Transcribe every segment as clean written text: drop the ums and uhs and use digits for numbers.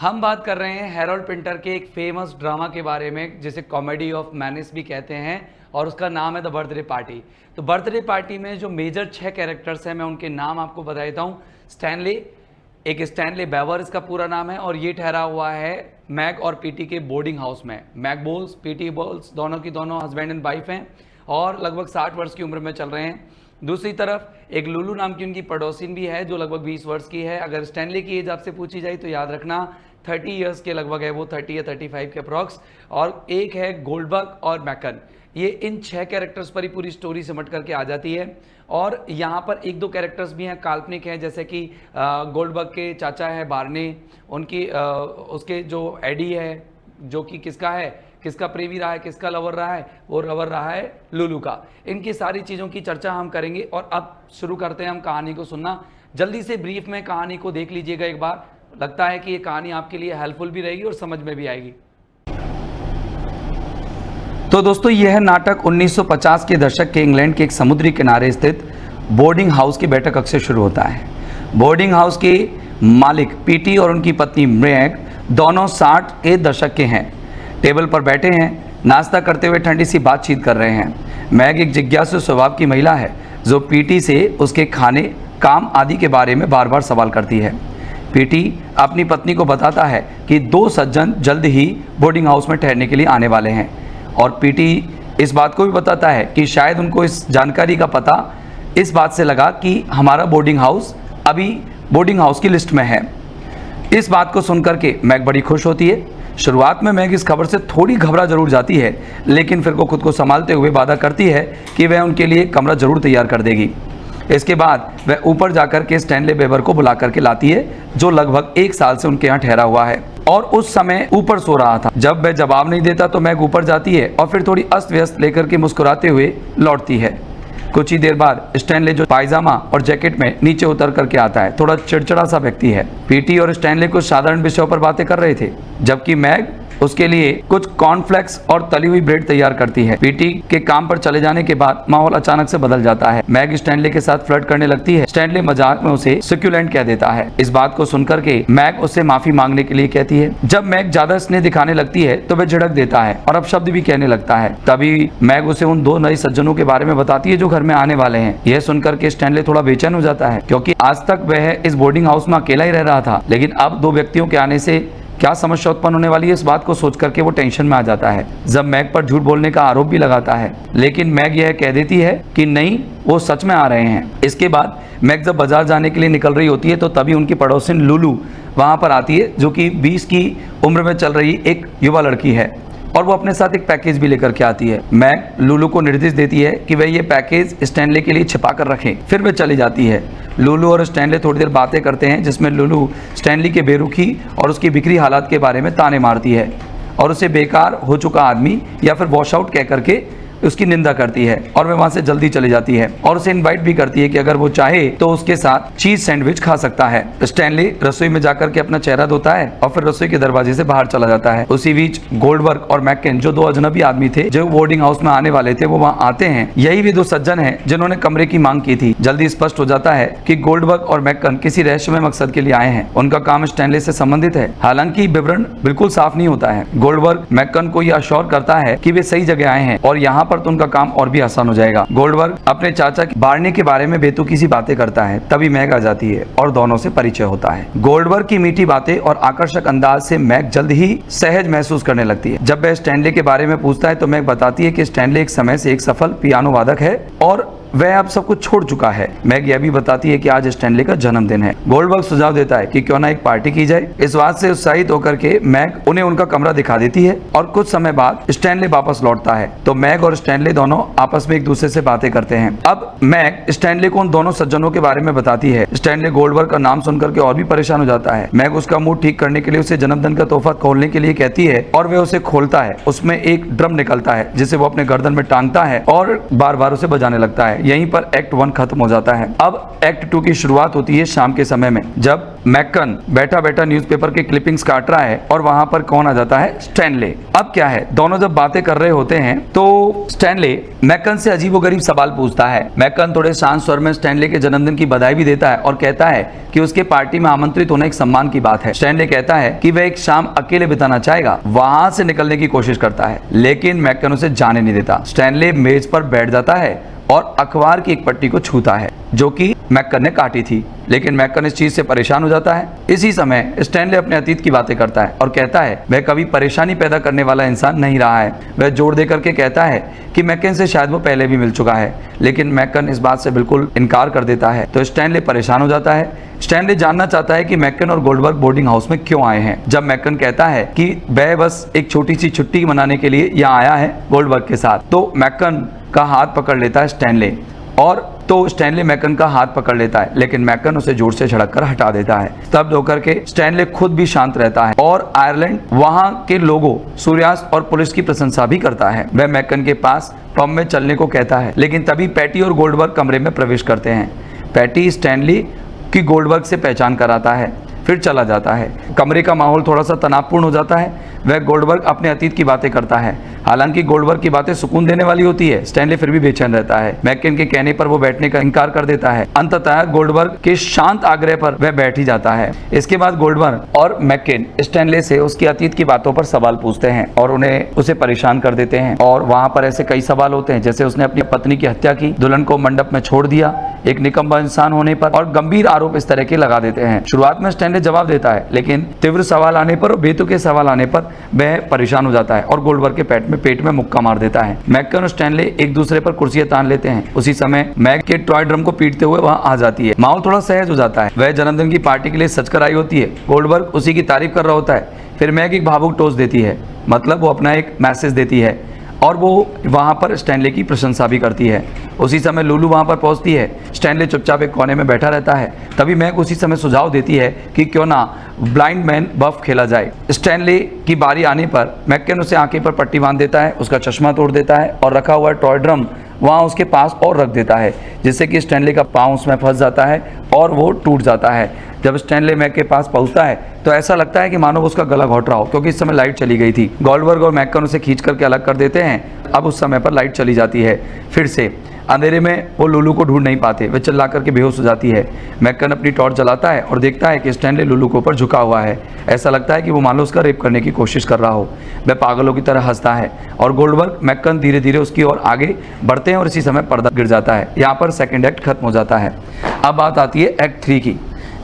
हम बात कर रहे हैं हैरोल्ड पिंटर के एक फेमस ड्रामा के बारे में जिसे कॉमेडी ऑफ मैनिस भी कहते हैं और उसका नाम है द बर्थडे पार्टी। तो बर्थडे पार्टी में जो मेजर 6 कैरेक्टर्स हैं मैं उनके नाम आपको बता देता हूँ। स्टैनली, एक स्टैनली बेवर इसका पूरा नाम है और ये ठहरा हुआ है मैग और पीटी के बोर्डिंग हाउस में। मैग बोल्स, पीटी बोल्स दोनों की दोनों हस्बैंड एंड वाइफ हैं और लगभग 60 वर्ष की उम्र में चल रहे हैं। दूसरी तरफ एक लुलू नाम की उनकी पड़ोसिन भी है जो लगभग 20 वर्ष की है। अगर स्टैनली की एज आपसे पूछी जाए तो याद रखना 30 इयर्स के लगभग है, वो 30 या 35 के अप्रॉक्स। और एक है गोल्डबर्ग और मैकन। ये इन 6 कैरेक्टर्स पर ही पूरी स्टोरी सिमट करके आ जाती है। और यहाँ पर एक दो कैरेक्टर्स भी हैं काल्पनिक हैं, जैसे कि गोल्डबर्ग के चाचा है बार्ने, उनकी उसके जो एडी है जो कि किसका प्रेमी रहा है, किसका लवर रहा है, वो लवर रहा है लुलू का। इनकी सारी चीज़ों की चर्चा हम करेंगे और अब शुरू करते हैं हम कहानी को सुनना। जल्दी से ब्रीफ में कहानी को देख लीजिएगा एक बार, लगता है कि ये कहानी आपके लिए हेल्पफुल भी रहेगी और समझ में भी आएगी। तो दोस्तों यह नाटक 1950 के दशक के इंग्लैंड के एक समुद्री किनारे स्थित बोर्डिंग हाउस की बैठक कक्ष से शुरू होता है। बोर्डिंग हाउस के मालिक पीटी और उनकी पत्नी मैग दोनों 60 के दशक के हैं। टेबल पर बैठे हैं, नाश्ता करते हुए ठंडी सी बातचीत कर रहे हैं। मैग एक जिज्ञासु स्वभाव की महिला है जो पीटी से उसके खाने, काम आदि के बारे में बार बार सवाल करती है। पीटी अपनी पत्नी को बताता है कि 2 सज्जन जल्द ही बोर्डिंग हाउस में ठहरने के लिए आने वाले हैं और पीटी इस बात को भी बताता है कि शायद उनको इस जानकारी का पता इस बात से लगा कि हमारा बोर्डिंग हाउस अभी बोर्डिंग हाउस की लिस्ट में है। इस बात को सुनकर के मैग बड़ी खुश होती है। शुरुआत में मैग इस खबर से थोड़ी घबरा जरूर जाती है, लेकिन फिर वो खुद को संभालते हुए वादा करती है कि वह उनके लिए कमरा जरूर तैयार कर देगी। इसके बाद वह ऊपर जाकर के स्टैनली बेवर को बुला करके लाती है जो लगभग 1 साल से उनके यहाँ ठहरा हुआ है और उस समय ऊपर सो रहा था। जब वह जवाब नहीं देता तो मैग ऊपर जाती है और फिर थोड़ी अस्त व्यस्त लेकर के मुस्कुराते हुए लौटती है। कुछ ही देर बाद स्टैनली जो पायजामा और जैकेट में नीचे उतर करके आता है, थोड़ा चिड़चिड़ा सा व्यक्ति है। पीटी और स्टैनली कुछ साधारण विषयों पर बातें कर रहे थे जबकि मैग उसके लिए कुछ कॉर्नफ्लेक्स और तली हुई ब्रेड तैयार करती है। पीटी के काम पर चले जाने के बाद माहौल अचानक से बदल जाता है। मैग स्टैनली के साथ फ्लर्ट करने लगती है। स्टैनली मजाक में उसे सक्यूलेंट कह देता है। इस बात को सुनकर के मैग उससे माफी मांगने के लिए कहती है। जब मैग ज्यादा स्नेह दिखाने लगती है तो वह झिड़क देता है और अपशब्द भी कहने लगता है। तभी मैग उसे उन 2 नए सज्जनों के बारे में बताती है जो घर में आने वाले हैं। यह सुनकर के स्टैनली थोड़ा बेचैन हो जाता है क्योंकि आज तक वह इस बोर्डिंग हाउस में अकेला ही रह रहा था, लेकिन अब 2 व्यक्तियों के आने से क्या समस्या उत्पन्न होने वाली है इस बात को सोच करके वो टेंशन में आ जाता है। जब मैग पर झूठ बोलने का आरोप भी लगाता है, लेकिन मैग यह कह देती है कि नहीं, वो सच में आ रहे हैं। इसके बाद मैग जब बाजार जाने के लिए निकल रही होती है तो तभी उनकी पड़ोसिन लुलू वहां पर आती है जो कि 20 की उम्र में चल रही एक युवा लड़की है और वो अपने साथ एक पैकेज भी लेकर के आती है। मैग लुलू को निर्देश देती है कि वह ये पैकेज स्टैनली के लिए छिपा कर रखें। फिर वह चली जाती है। लुलू और स्टैनली थोड़ी देर बातें करते हैं जिसमें लुलू स्टैनली के बेरुखी और उसकी बिक्री हालात के बारे में ताने मारती है और उसे बेकार हो चुका आदमी या फिर वॉश आउट कह करके उसकी निंदा करती है और वह वहां से जल्दी चली जाती है और उसे इनवाइट भी करती है कि अगर वो चाहे तो उसके साथ चीज सैंडविच खा सकता है। स्टैनली रसोई में जाकर के अपना चेहरा धोता है और फिर रसोई के दरवाजे से बाहर चला जाता है। उसी बीच गोल्डबर्ग और मैकन जो 2 अजनबी आदमी थे जो बोर्डिंग हाउस में आने वाले थे वो वहाँ आते हैं। यही भी 2 सज्जन हैं जिन्होंने कमरे की मांग की थी। जल्दी स्पष्ट हो जाता है कि गोल्डबर्ग और मैकन किसी रहस्यमय मकसद के लिए आए हैं। उनका काम स्टैनली से संबंधित है, हालांकि विवरण बिल्कुल साफ नहीं होता है। गोल्डबर्ग मैकन को यह अश्योर करता है कि वे सही जगह आए हैं और यहाँ पर तो उनका काम और भी आसान हो जाएगा। गोल्डबर्ग अपने चाचा बार्ने के बारे में बेतुकी सी बातें करता है। तभी मैग आ जाती है और दोनों से परिचय होता है। गोल्डबर्ग की मीठी बातें और आकर्षक अंदाज से मैग जल्द ही सहज महसूस करने लगती है। जब वह स्टैनली के बारे में पूछता है तो मैग बताती है कि स्टैनली एक समय से एक सफल पियानो वादक है और वह अब सब कुछ छोड़ चुका है। मैग यह भी बताती है कि आज स्टैनली का जन्मदिन है। गोल्डबर्ग सुझाव देता है कि क्यों ना एक पार्टी की जाए। इस बात से उत्साहित होकर के मैग उन्हें उनका कमरा दिखा देती है और कुछ समय बाद स्टैनली वापस लौटता है तो मैग और स्टैनली दोनों आपस में एक दूसरे से बातें करते हैं। अब मैग स्टैनली को उन दोनों सज्जनों के बारे में बताती है। स्टैनली गोल्डबर्ग का नाम सुनकर के और भी परेशान हो जाता है। मैग उसका मूड ठीक करने के लिए उसे जन्मदिन का तोहफा खोलने के लिए कहती है और वह उसे खोलता है। उसमें एक ड्रम निकलता है जिसे वो अपने गर्दन में टांगता है और बार बार उसे बजाने लगता है। है। यहीं पर एक्ट 1 खत्म हो जाता है। अब एक्ट 2 की शुरुआत होती है शाम के समय में, जब मैकन बैठा बैठा न्यूज़पेपर के क्लिपिंग्स काट रहा है और वहां पर कौन आ जाता है, स्टैनले। अब क्या है, दोनों जब बातें कर रहे होते हैं तो स्टैनले मैकन से अजीबोगरीब सवाल पूछता है। मैकन थोड़े शांत स्वर में स्टैनले के जन्मदिन की बधाई भी देता है और कहता है कि उसके पार्टी में आमंत्रित होना एक सम्मान की बात है। स्टैनले कहता है कि वह एक शाम अकेले बिताना चाहेगा, वहां से निकलने की कोशिश करता है, लेकिन मैकन उसे जाने नहीं देता। स्टैनले मेज पर बैठ जाता है और अखबार की एक पट्टी को छूता है जो कि मैकन ने काटी थी, लेकिन मैकन इस चीज से परेशान हो जाता है। इसी समय स्टैनले अपने अतीत की बातें करता है और कहता है वह कभी परेशानी पैदा करने वाला इंसान नहीं रहा है। वह जोर देकर के कहता है कि मैकन से शायद वो पहले भी मिल चुका है, लेकिन मैकन इस बात से बिल्कुल इनकार कर देता है। तो स्टैनले परेशान हो जाता है। स्टैनले जानना चाहता है कि मैकन और गोल्डबर्ग बोर्डिंग हाउस में क्यों आए हैं। जब मैकन कहता है कि वह बस एक छोटी सी छुट्टी मनाने के लिए यहाँ आया है गोल्डबर्ग के साथ, तो मैकन का हाथ पकड़ लेता है स्टैनले, और तो स्टैनले मैकन का हाथ पकड़ लेता है, लेकिन मैकन उसे जोर से झड़क कर हटा देता है। तब होकर के स्टैनले खुद भी शांत रहता है और आयरलैंड वहां के लोगों, सूर्यास्त और पुलिस की प्रशंसा भी करता है। वह मैकन के पास पब में चलने को कहता है, लेकिन तभी पैटी और गोल्डबर्ग कमरे में प्रवेश करते हैं। पैटी स्टैनली की गोल्डबर्ग से पहचान कराता है, फिर चला जाता है। कमरे का माहौल थोड़ा सा तनावपूर्ण हो जाता है। वह गोल्डबर्ग अपने अतीत की बातें करता है। हालांकि गोल्डबर्ग की बातें सुकून देने वाली होती है, स्टैनले फिर भी बेचैन रहता है। मैकन के कहने पर वो बैठने का इनकार कर देता है। अंततः गोल्डबर्ग के शांत आग्रह पर वह बैठ ही जाता है। इसके बाद गोल्डबर्ग और मैकन स्टैनले से उसकी अतीत की बातों पर सवाल पूछते हैं और उसे परेशान कर देते हैं। और वहां पर ऐसे कई सवाल होते हैं, जैसे उसने अपनी पत्नी की हत्या की, दुल्हन को मंडप में छोड़ दिया, एक निकम्मा इंसान होने पर, और गंभीर आरोप इस तरह के लगा देते हैं। शुरुआत में स्टैनले जवाब देता है, लेकिन तीव्र सवाल आने पर और बेतुके सवाल आने पर वह परेशान हो जाता है और गोल्डबर्ग के पेट में मुक्का मार देता है। मैकन और स्टैनले एक दूसरे पर कुर्सियां तान लेते हैं। उसी समय मैक के टॉय ड्रम को पीटते हुए वहां आ जाती है। माहौल थोड़ा सहज हो जाता है। वह जन्मदिन की पार्टी के लिए सच कर आई होती है। गोल्डबर्ग उसी की तारीफ कर रहा होता है। फिर मैक एक भावुक टोस्ट देती है, मतलब वो अपना एक मैसेज देती है, और वो वहां पर स्टैनले की प्रशंसा भी करती है। उसी समय लुलू वहां पर पहुंचती है। स्टैनले चुपचाप एक कोने में बैठा रहता है। तभी मैक उसी समय सुझाव देती है कि क्यों ना ब्लाइंड मैन बफ खेला जाए। स्टैनले की बारी आने पर मैकन उसे आंखें पर पट्टी बांध देता है, उसका चश्मा तोड़ देता है और रखा हुआ टॉय ड्रम वहाँ उसके पास और रख देता है, जिससे कि स्टैनले का पाँव उसमें फंस जाता है और वो टूट जाता है। जब स्टैनले मैक के पास पहुंचता है तो ऐसा लगता है कि मानो उसका गला घोट रहा हो, क्योंकि इस समय लाइट चली गई थी। गोल्डबर्ग और मैकन उसे खींच करके अलग कर देते हैं। अब उस समय पर लाइट चली जाती है। फिर से अंधेरे में वो लुलू को ढूंढ नहीं पाते, वे चिल्ला करके बेहोश हो जाती है। मैकन अपनी टॉर्च जलाता है और देखता है कि स्टैनले लुलू के ऊपर झुका हुआ है। ऐसा लगता है कि वो मानो उसका रेप करने की कोशिश कर रहा हो। वह पागलों की तरह हंसता है और गोल्डबर्ग मैकन धीरे धीरे उसकी ओर आगे बढ़ते हैं और इसी समय पर्दा गिर जाता है। यहाँ पर सेकेंड एक्ट खत्म हो जाता है। अब बात आती है एक्ट 3 की।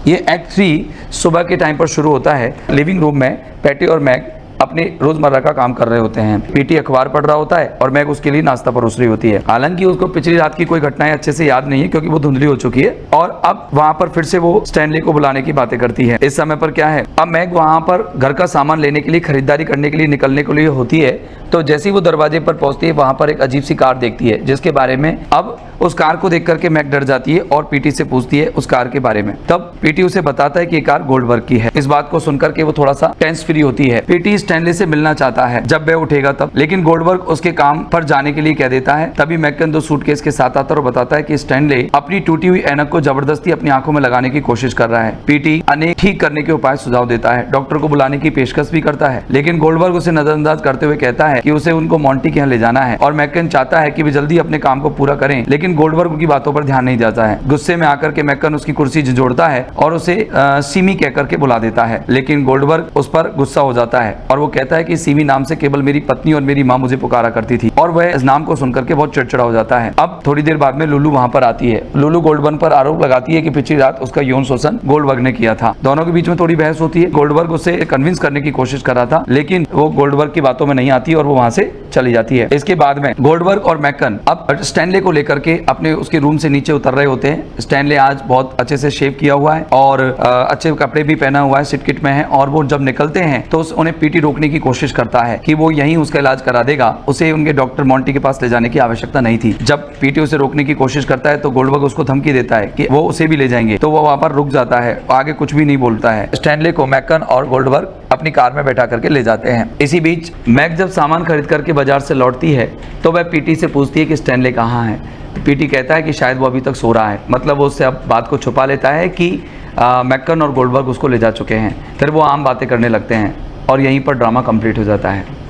ये एक्ट 3 सुबह के टाइम पर शुरू होता है। लिविंग रूम में पैटी और मैक अपने रोजमर्रा का काम कर रहे होते हैं। पीटी अखबार पढ़ रहा होता है और मैग उसके लिए नाश्ता परोस रही होती है। हालांकि उसको पिछली रात की कोई घटनाएं अच्छे से याद नहीं है, क्योंकि वो धुंधली हो चुकी है। और अब वहां पर फिर से वो स्टैनली को बुलाने की बातें करती है। इस समय पर क्या है, अब मैग वहां पर घर का सामान लेने के लिए, खरीदारी करने के लिए निकलने के लिए होती है। तो जैसे ही वो दरवाजे पर पहुंचती है, वहां पर एक अजीब सी कार देखती है, जिसके बारे में अब उस कार को देख करके मैग डर जाती है और पीटी से पूछती है उस कार के बारे में। तब पीटी उसे बताता है कि ये कार गोल्डबर्ग की है। इस बात को सुनकर के वो थोड़ा सा टेंस फ्री होती है। पीटी स्टैनली से मिलना चाहता है जब वह उठेगा तब, लेकिन गोल्डबर्ग उसके काम पर जाने के लिए कह देता है। तभी मैकन 2 सूटकेस के साथ आता है और बताता है कि स्टैनली अपनी टूटी हुई ऐनक को जबरदस्ती अपनी आंखों में लगाने की कोशिश कर रहा है। पीटी अनेक ठीक करने के उपाय सुझाव देता है, डॉक्टर को बुलाने की पेशकश भी करता है, लेकिन गोल्डबर्ग उसे नजरअंदाज करते हुए कहता है कि उसे उनको मॉन्टी के यहाँ ले जाना है और मैकन चाहता है कि वे जल्दी अपने काम को पूरा करें, लेकिन गोल्डबर्ग की बातों पर ध्यान नहीं देता है। गुस्से में आकर के मैकन उसकी कुर्सी झिझोड़ता है और उसे सीमी कहकर के बुला देता है, लेकिन गोल्डबर्ग उस पर गुस्सा हो जाता है और वो कहता है कि सीमी नाम से केवल मेरी पत्नी और मेरी माँ मुझे पुकारा करती थी, और वह इस नाम को सुनकर के बहुत चिड़चिड़ा हो जाता है। अब थोड़ी देर बाद में लुलू वहां पर आती है। लुलू गोल्डबर्ग पर आरोप लगाती है कि पिछली रात उसका यौन शोषण गोल्डबर्ग ने किया था। दोनों के बीच में थोड़ी बहस होती है। गोल्डबर्ग उसे कन्विंस करने की कोशिश कर रहा था, लेकिन वो गोल्डबर्ग की बातों में नहीं आती और वो वहां से चली जाती है। इसके बाद में गोल्डबर्ग और मैकन अब स्टैनले को लेकर के अपने उसके रूम से नीचे उतर रहे होते हैं। स्टैनले आज बहुत अच्छे से शेव किया हुआ है और अच्छे कपड़े भी पहना हुआ है, सिटकिट में है, और वो जब निकलते हैं तो उन्हें पीटी रोकने की कोशिश करता है कि वो यहीं उसका इलाज करा देगा, उसे उनके डॉक्टर मॉन्टी के पास ले जाने की आवश्यकता नहीं थी। जब पीटी उसे रोकने की कोशिश करता है तो गोल्डबर्ग उसको धमकी देता है कि वो उसे भी ले जाएंगे, तो वो वहां पर रुक जाता है, आगे कुछ भी नहीं बोलता है। स्टैनले को मैकन और गोल्डबर्ग अपनी कार में बैठा करके ले जाते हैं। इसी बीच मैक जब सामान खरीद करके बाजार से लौटती है तो वह पीटी से पूछती है कि स्टैनले कहाँ है। पीटी कहता है कि शायद वो अभी तक सो रहा है, मतलब वो उससे अब बात को छुपा लेता है कि मैकन और गोल्डबर्ग उसको ले जा चुके हैं। फिर वो आम बातें करने लगते हैं और यहीं पर ड्रामा कंप्लीट हो जाता है।